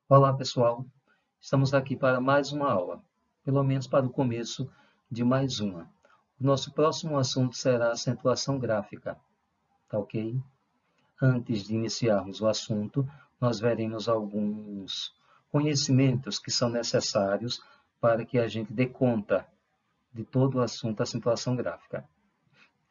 Olá, pessoal. Estamos aqui para mais uma aula, pelo menos para o começo de mais uma. O nosso próximo assunto será acentuação gráfica, tá ok? Antes de iniciarmos o assunto, nós veremos alguns conhecimentos que são necessários para que a gente dê conta de todo o assunto acentuação gráfica.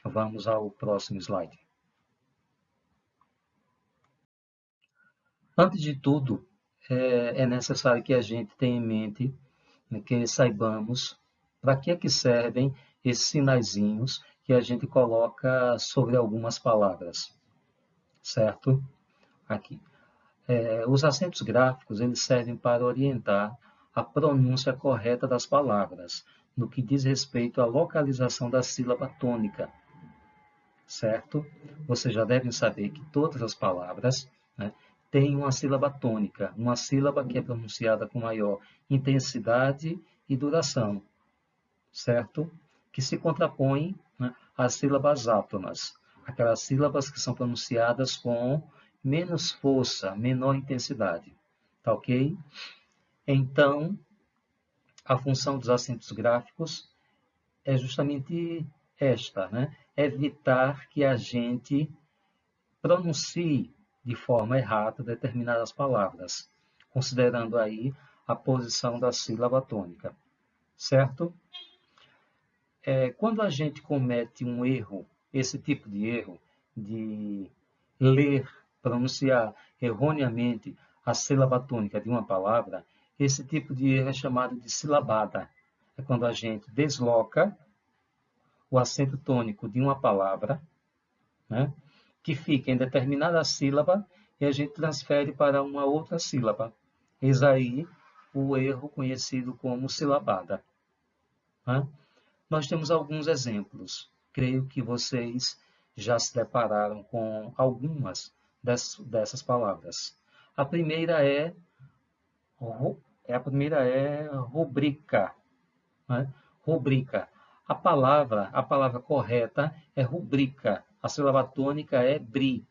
Vamos ao próximo slide. Antes de tudo, é necessário que a gente tenha em mente, né, que saibamos para que é que servem esses sinaizinhos que a gente coloca sobre algumas palavras, certo? Aqui. Os acentos gráficos, eles servem para orientar a pronúncia correta das palavras, no que diz respeito à localização da sílaba tônica, certo? Vocês já devem saber que todas as palavras, né, têm uma sílaba tônica, uma sílaba que é pronunciada com maior intensidade e duração, certo? Que se contrapõe, né, às sílabas átonas, aquelas sílabas que são pronunciadas com menos força, menor intensidade, tá ok? Então, a função dos acentos gráficos é justamente esta, né? Evitar que a gente pronuncie de forma errada determinadas palavras, considerando aí a posição da sílaba tônica, certo? Quando a gente comete um erro, esse tipo de erro, de ler, pronunciar erroneamente a sílaba tônica de uma palavra, esse tipo de erro é chamado de silabada. É quando a gente desloca o acento tônico de uma palavra, né, que fica em determinada sílaba e a gente transfere para uma outra sílaba. Eis aí o erro conhecido como silabada, né? Nós temos alguns exemplos. Creio que vocês já se depararam com algumas dessas palavras. A primeira é rubrica, né? Rubrica. A palavra correta é rubrica. A sílaba tônica é bri.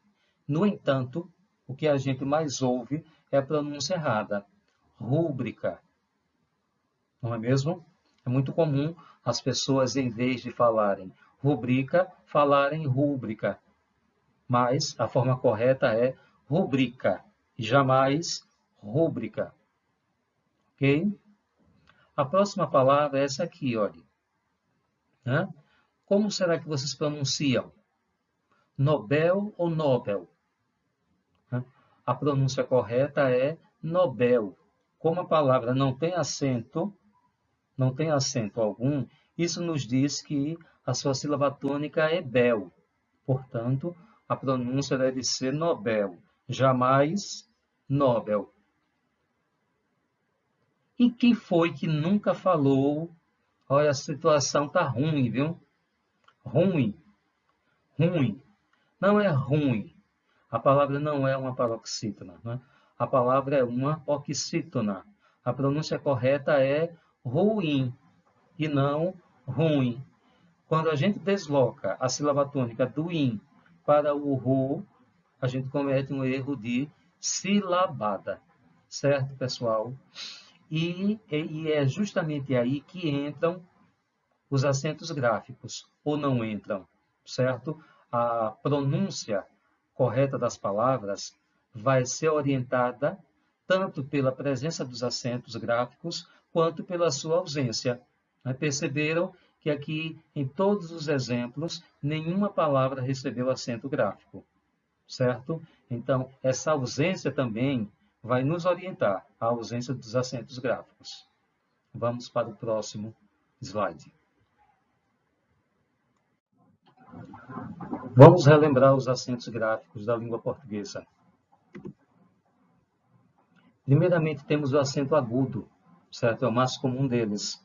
No entanto, o que a gente mais ouve é a pronúncia errada. Rúbrica. Não é mesmo? É muito comum as pessoas, em vez de falarem rubrica, falarem rúbrica. Mas a forma correta é rubrica, e jamais rúbrica. Ok? A próxima palavra é essa aqui, olha. Né? Como será que vocês pronunciam? Nobel ou Nobel? Né? A pronúncia correta é Nobel. Como a palavra não tem acento algum, isso nos diz que a sua sílaba tônica é bel. Portanto, a pronúncia deve ser Nobel, jamais Nobel. E quem foi que nunca falou? Olha, a situação tá ruim, viu? Ruim, ruim. Não é ruim. A palavra não é uma paroxítona, né? A palavra é uma oxítona. A pronúncia correta é ruim e não ruim. Quando a gente desloca a sílaba tônica do in para o ru, a gente comete um erro de silabada. Certo, pessoal? E é justamente aí que entram os acentos gráficos, ou não entram, certo? A pronúncia correta das palavras vai ser orientada tanto pela presença dos acentos gráficos quanto pela sua ausência. Perceberam que aqui, em todos os exemplos, nenhuma palavra recebeu acento gráfico, certo? Então, essa ausência também vai nos orientar, a ausência dos acentos gráficos. Vamos para o próximo slide. Vamos relembrar os acentos gráficos da língua portuguesa. Primeiramente, temos o acento agudo, certo? É o mais comum deles.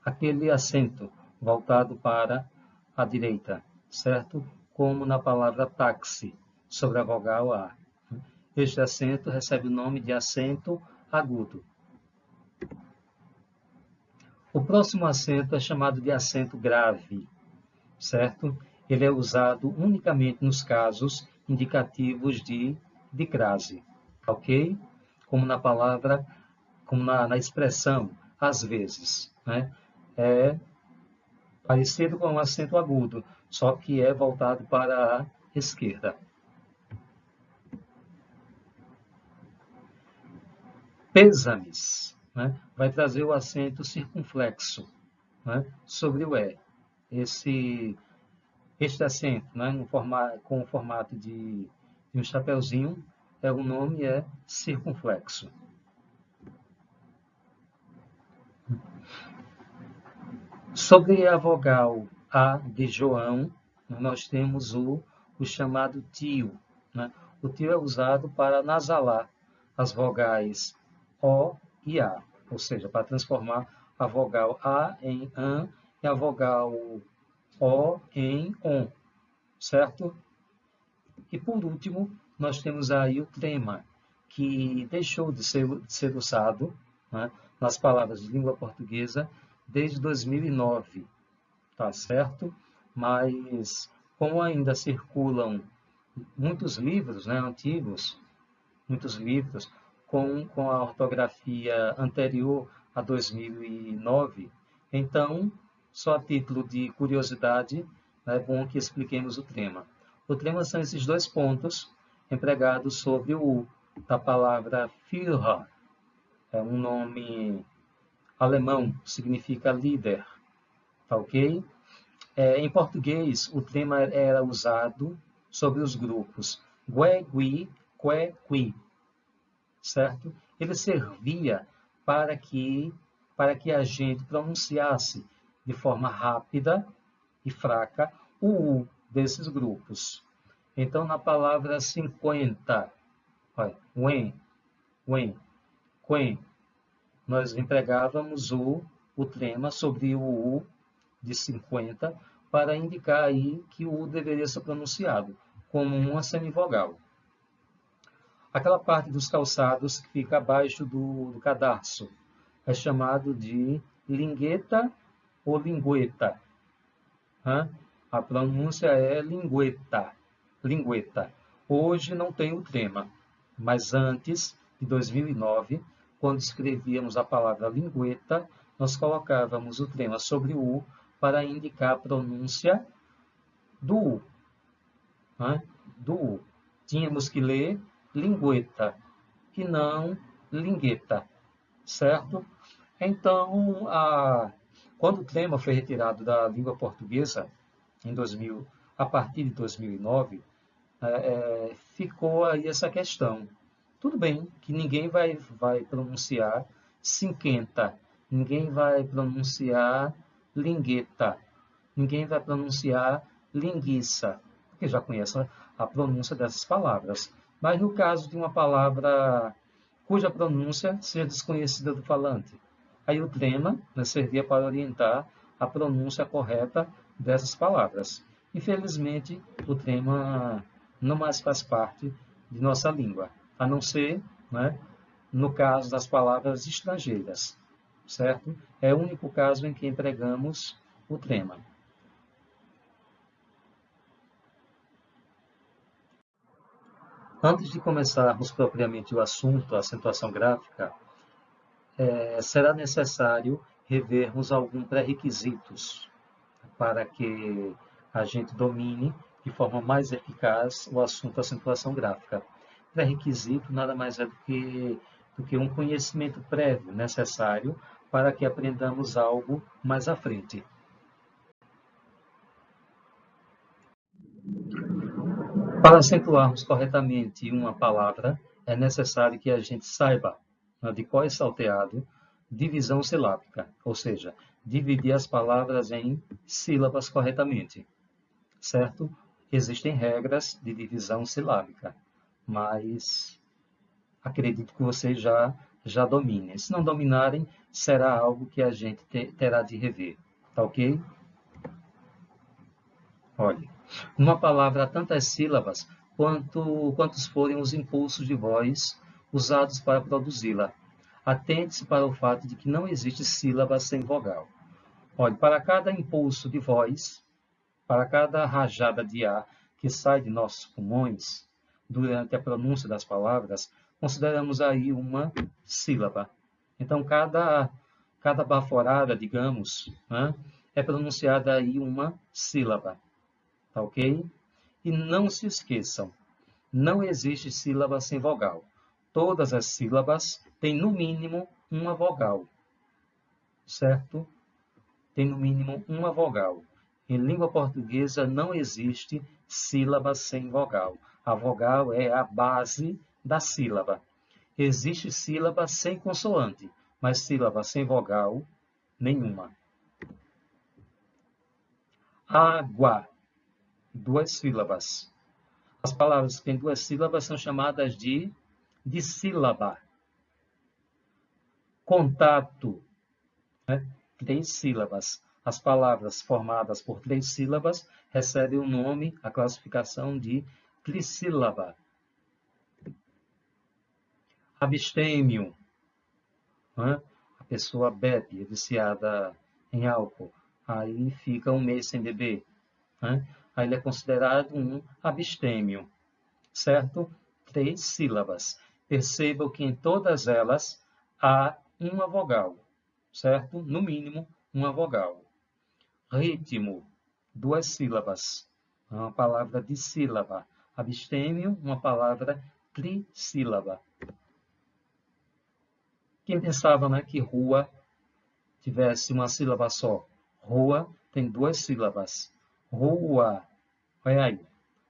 Aquele acento voltado para a direita, certo? Como na palavra táxi, sobre a vogal A. Este acento recebe o nome de acento agudo. O próximo acento é chamado de acento grave, certo? Ele é usado unicamente nos casos indicativos de crase, ok? como na palavra, como na expressão, às vezes, né? É parecido com um acento agudo, só que é voltado para a esquerda. Pêsames, né? Vai trazer o acento circunflexo, né? Sobre o E. Este acento, né? Com o formato de um chapeuzinho, o nome é circunflexo. Sobre a vogal A de João, nós temos o chamado tio, né? O tio é usado para nasalar as vogais O e A, ou seja, para transformar a vogal A em AN e a vogal O em ON, certo? E por último, nós temos aí o trema, que deixou de ser usado, né, nas palavras de língua portuguesa desde 2009, tá certo? Mas como ainda circulam muitos livros, né, antigos, muitos livros com a ortografia anterior a 2009, então, só a título de curiosidade, é bom que expliquemos o trema. O trema são esses dois pontos empregados sobre o U, da palavra Führer. É um nome alemão, significa líder, tá ok? Em português, o trema era usado sobre os grupos gue, gui, que, qui, certo? Ele servia para que a gente pronunciasse de forma rápida e fraca o U desses grupos. Então, na palavra 50, olha, when, quen, nós empregávamos o trema sobre o U de 50 para indicar aí que o U deveria ser pronunciado como uma semivogal. Aquela parte dos calçados que fica abaixo do cadarço é chamado de lingueta ou lingueta. A pronúncia é lingueta. Lingueta. Hoje não tem o trema, mas antes de 2009, quando escrevíamos a palavra lingueta, nós colocávamos o trema sobre o U para indicar a pronúncia do U. Do U. Tínhamos que ler lingueta e não lingueta, certo? Então, quando o trema foi retirado da língua portuguesa, em 2000, a partir de 2009, ficou aí essa questão. Tudo bem que ninguém vai pronunciar cinquenta, ninguém vai pronunciar lingueta, ninguém vai pronunciar linguiça, porque já conhece a pronúncia dessas palavras. Mas no caso de uma palavra cuja pronúncia seja desconhecida do falante, aí o trema, né, servia para orientar a pronúncia correta dessas palavras. Infelizmente, o trema não mais faz parte de nossa língua, a não ser, né, no caso das palavras estrangeiras, certo? É o único caso em que empregamos o trema. Antes de começarmos propriamente o assunto, a acentuação gráfica, será necessário revermos alguns pré-requisitos para que a gente domine de forma mais eficaz o assunto acentuação gráfica. Pré-requisito nada mais é do que um conhecimento prévio necessário para que aprendamos algo mais à frente. Para acentuarmos corretamente uma palavra, é necessário que a gente saiba, de qual é salteado, divisão silábica, ou seja, dividir as palavras em sílabas corretamente, certo? Existem regras de divisão silábica, mas acredito que vocês já dominem. Se não dominarem, será algo que a gente terá de rever, tá ok? Olha, numa palavra há tantas sílabas quantos forem os impulsos de voz usados para produzi-la. Atente-se para o fato de que não existe sílaba sem vogal. Olhe, para cada impulso de voz, para cada rajada de ar que sai de nossos pulmões, durante a pronúncia das palavras, consideramos aí uma sílaba. Então, cada baforada, digamos, né, é pronunciada aí uma sílaba. Tá ok? E não se esqueçam, não existe sílaba sem vogal. Todas as sílabas têm, no mínimo, uma vogal. Certo? Tem, no mínimo, uma vogal. Em língua portuguesa não existe sílaba sem vogal. A vogal é a base da sílaba. Existe sílaba sem consoante, mas sílaba sem vogal, nenhuma. Água, 2 sílabas. As palavras que têm 2 sílabas são chamadas de dissílaba. Contato, né? 3 sílabas. As palavras formadas por 3 sílabas recebem o nome, a classificação de trissílaba. Abstêmio, né? A pessoa bebe, é viciada em álcool, aí fica um mês sem beber, né? Aí ele é considerado um abstêmio, certo? 3 sílabas. Percebam que em todas elas há uma vogal, certo? No mínimo, uma vogal. Ritmo, 2 sílabas. É uma palavra dissílaba. Abstêmio, uma palavra trissílaba. Quem pensava, né, que rua tivesse uma sílaba só? Rua tem 2 sílabas. Rua. Olha aí.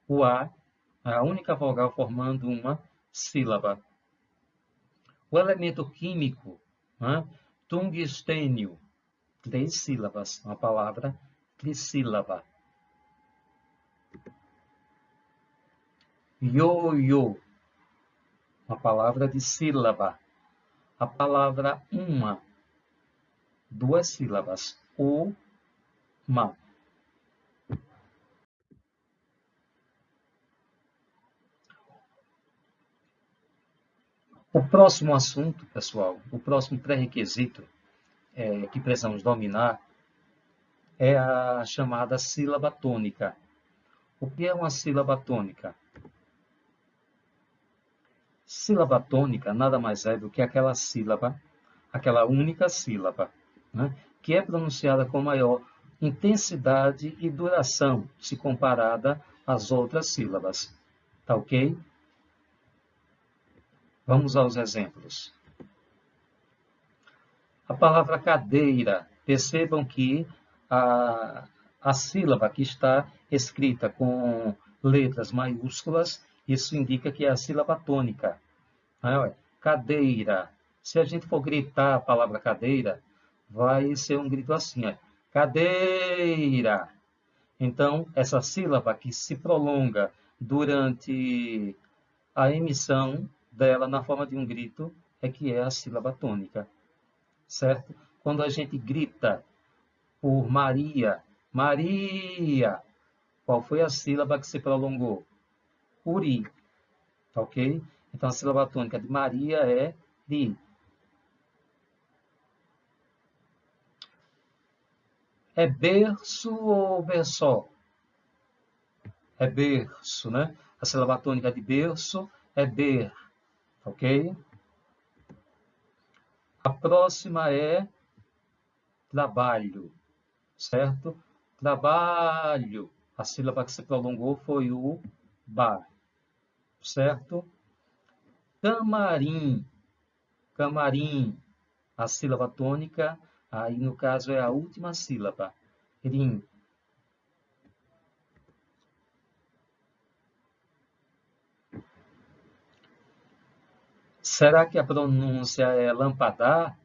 O A é a única vogal formando uma sílaba. O elemento químico, né? Tungstênio, 3 sílabas. Uma palavra trissílaba. Ioiô, uma palavra de sílaba. A palavra uma, 2 sílabas. Uma. O próximo assunto, pessoal, o próximo pré-requisito que precisamos dominar é a chamada sílaba tônica. O que é uma sílaba tônica? Sílaba tônica nada mais é do que aquela sílaba, aquela única sílaba, né, que é pronunciada com maior intensidade e duração se comparada às outras sílabas. Tá ok? Vamos aos exemplos. A palavra cadeira. Percebam que a sílaba que está escrita com letras maiúsculas, isso indica que é a sílaba tônica. Cadeira. Se a gente for gritar a palavra cadeira, vai ser um grito assim, ó. Cadeira. Então, essa sílaba que se prolonga durante a emissão dela na forma de um grito é que é a sílaba tônica, certo? Quando a gente grita por Maria, Maria, qual foi a sílaba que se prolongou? Uri, tá ok? Então, a sílaba tônica de Maria é ri. É berço ou berçó? É berço, né? A sílaba tônica de berço é ber, ok? A próxima é trabalho, certo? Trabalho. A sílaba que se prolongou foi o ba, certo? Camarim. Camarim. A sílaba tônica, aí no caso é a última sílaba. Rim. Será que a pronúncia é lampadar,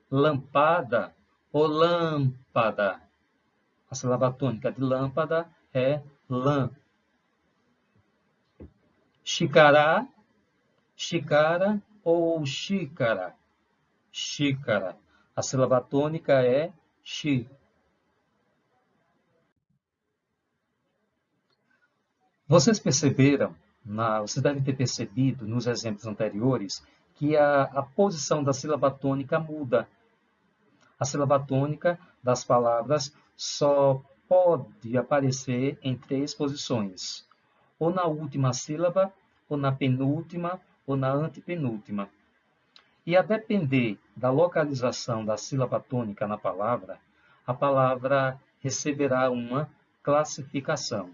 lampada ou lâmpada? A sílaba tônica de lâmpada é lã. Xicará, xícara ou xícara? Xícara. A sílaba tônica é xi. Vocês perceberam, vocês devem ter percebido nos exemplos anteriores, que a posição da sílaba tônica muda. A sílaba tônica das palavras só pode aparecer em 3 posições. Ou na última sílaba, ou na penúltima, ou na antepenúltima. E a depender da localização da sílaba tônica na palavra, a palavra receberá uma classificação.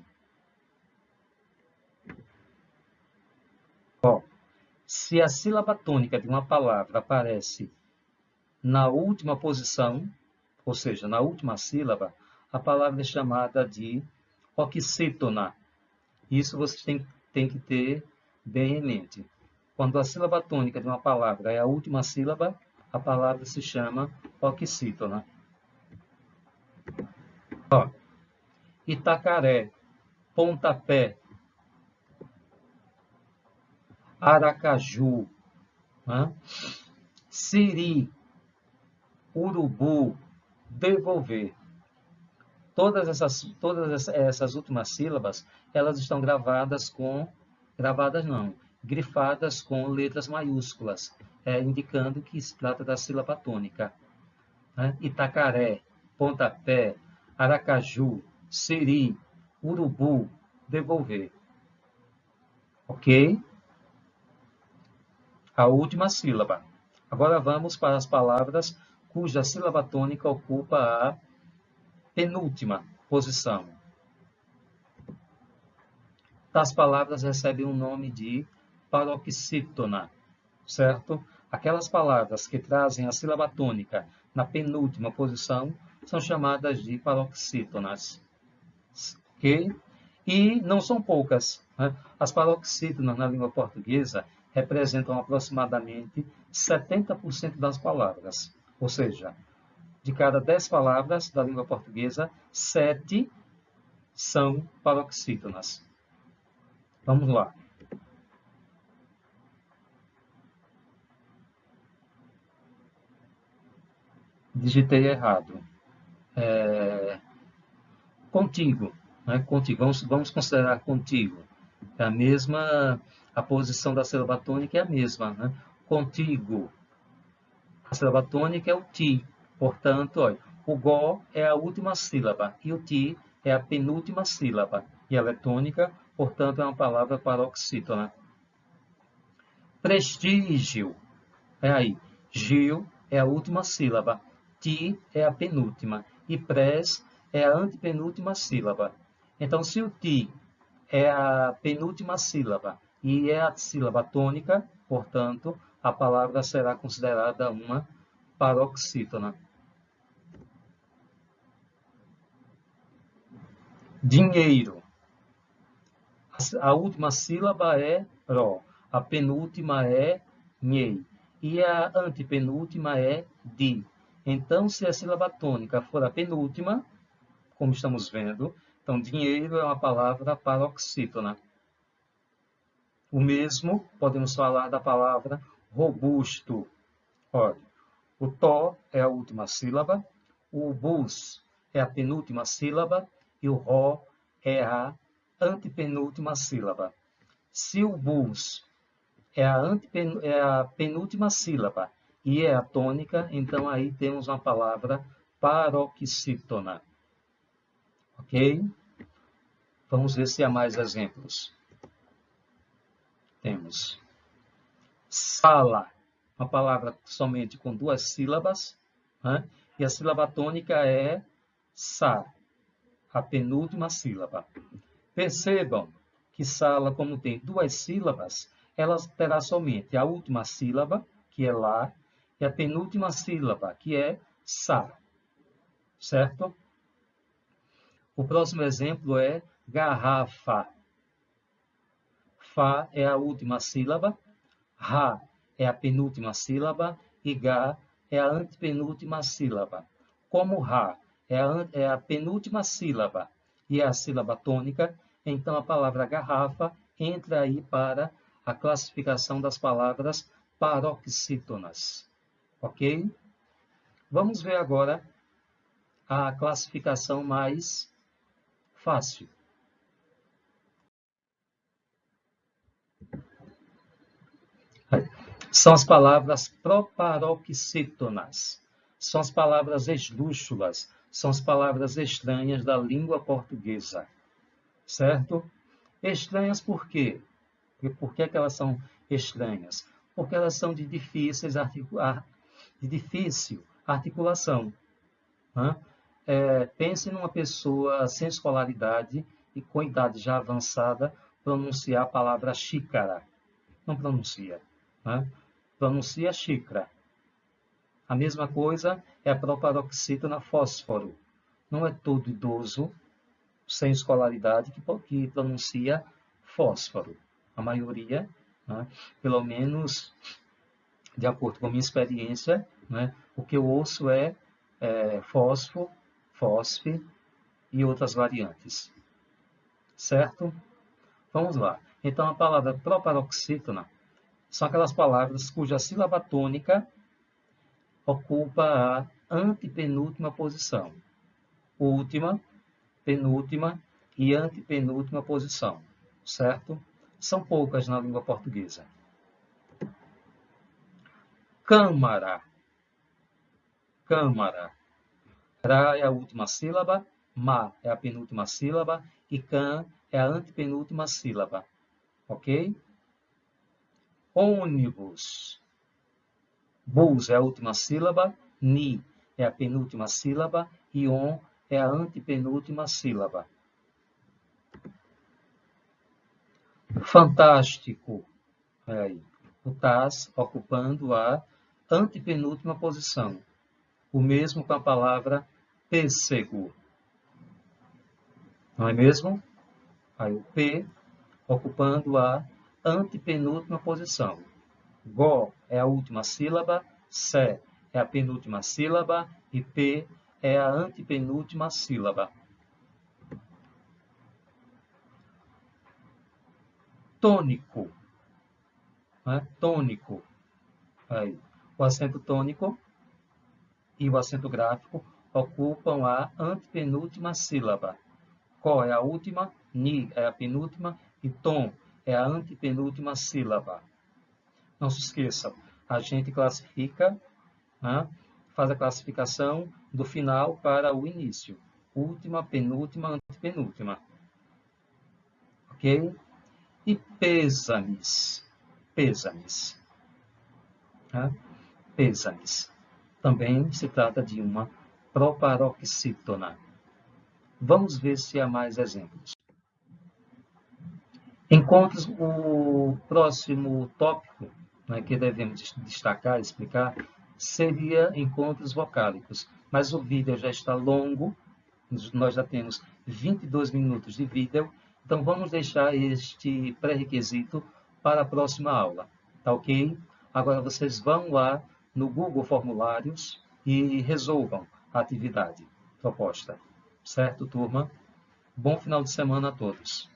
Se a sílaba tônica de uma palavra aparece na última posição, ou seja, na última sílaba, a palavra é chamada de oxítona. Isso você tem que ter bem em mente. Quando a sílaba tônica de uma palavra é a última sílaba, a palavra se chama oxítona. Itacaré, pontapé, Aracaju, Siri, urubu, devolver. Todas essas últimas sílabas, elas estão grifadas com letras maiúsculas, indicando que se trata da sílaba tônica. Itacaré, pontapé, Aracaju, Siri, urubu, devolver. Ok? A última sílaba. Agora vamos para as palavras cuja sílaba tônica ocupa a penúltima posição. As palavras recebem o nome de paroxítona, certo? Aquelas palavras que trazem a sílaba tônica na penúltima posição são chamadas de paroxítonas. Ok? E não são poucas. As paroxítonas na língua portuguesa representam aproximadamente 70% das palavras. Ou seja, de cada 10 palavras da língua portuguesa, 7 são paroxítonas. Vamos lá. Digitei errado. Contigo. Contigo. Vamos considerar contigo. A posição da sílaba tônica é a mesma. Contigo. A sílaba tônica é o ti. Portanto, o gó é a última sílaba e o ti é a penúltima sílaba. E ela é tônica, portanto, é uma palavra paroxítona. Prestígio. Gil é a última sílaba. Ti é a penúltima. E pres é a antepenúltima sílaba. Então, se o ti é a penúltima sílaba e é a sílaba tônica, portanto, a palavra será considerada uma paroxítona. Dinheiro. A última sílaba é ro, a penúltima é nhei e a antepenúltima é di. Então, se a sílaba tônica for a penúltima, como estamos vendo, então dinheiro é uma palavra paroxítona. O mesmo podemos falar da palavra robusto. Olha, o to é a última sílaba, o bus é a penúltima sílaba e o ro é a antepenúltima sílaba. Se o bus é a penúltima sílaba e é a tônica, então aí temos uma palavra paroxítona. Ok? Vamos ver se há mais exemplos. Temos sala, uma palavra somente com 2 sílabas, e a sílaba tônica é sa, a penúltima sílaba. Percebam que sala, como tem 2 sílabas, ela terá somente a última sílaba, que é lá, e a penúltima sílaba, que é sa. Certo? O próximo exemplo é garrafa. Fá é a última sílaba, Rá é a penúltima sílaba e Gá é a antepenúltima sílaba. Como Rá é a penúltima sílaba e é a sílaba tônica, então a palavra garrafa entra aí para a classificação das palavras paroxítonas. Ok? Vamos ver agora a classificação mais fácil. São as palavras proparoxítonas. São as palavras esdrúxulas. São as palavras estranhas da língua portuguesa. Certo? Estranhas por quê? Por que elas são estranhas? Porque elas são de difícil articulação. Né? Pense numa pessoa sem escolaridade e com idade já avançada pronunciar a palavra xícara. Não pronuncia. Né? Pronuncia xícara. A mesma coisa é a proparoxítona fósforo. Não é todo idoso sem escolaridade que pronuncia fósforo. A maioria, né, pelo menos de acordo com a minha experiência, né, o que eu ouço é fósforo, fósfe e outras variantes. Certo? Vamos lá. Então, a palavra proparoxítona são aquelas palavras cuja sílaba tônica ocupa a antepenúltima posição. Última, penúltima e antepenúltima posição. Certo? São poucas na língua portuguesa. Câmara. Câmara. Ra é a última sílaba, ma é a penúltima sílaba e can é a antepenúltima sílaba. Ok? Ônibus. Bus é a última sílaba, ni é a penúltima sílaba e on é a antepenúltima sílaba. Fantástico. Aí, o tas ocupando a antepenúltima posição. O mesmo com a palavra pêssego. Não é mesmo? Aí o P ocupando a antepenúltima posição. Go é a última sílaba, sé é a penúltima sílaba e P é a antepenúltima sílaba. Tônico. Né? Tônico. Aí, o acento tônico e o acento gráfico ocupam a antepenúltima sílaba. Có é a última, ni é a penúltima e tom é a antepenúltima sílaba. Não se esqueça, a gente classifica, né? Faz a classificação do final para o início. Última, penúltima, antepenúltima. Ok? E pêsames. Pêsames. Né? Pêsames. Também se trata de uma proparoxítona. Vamos ver se há mais exemplos. Encontros, o próximo tópico, né, que devemos destacar, explicar, seria encontros vocálicos. Mas o vídeo já está longo, nós já temos 22 minutos de vídeo, então vamos deixar este pré-requisito para a próxima aula, tá ok? Agora vocês vão lá no Google Formulários e resolvam a atividade proposta. Certo, turma? Bom final de semana a todos.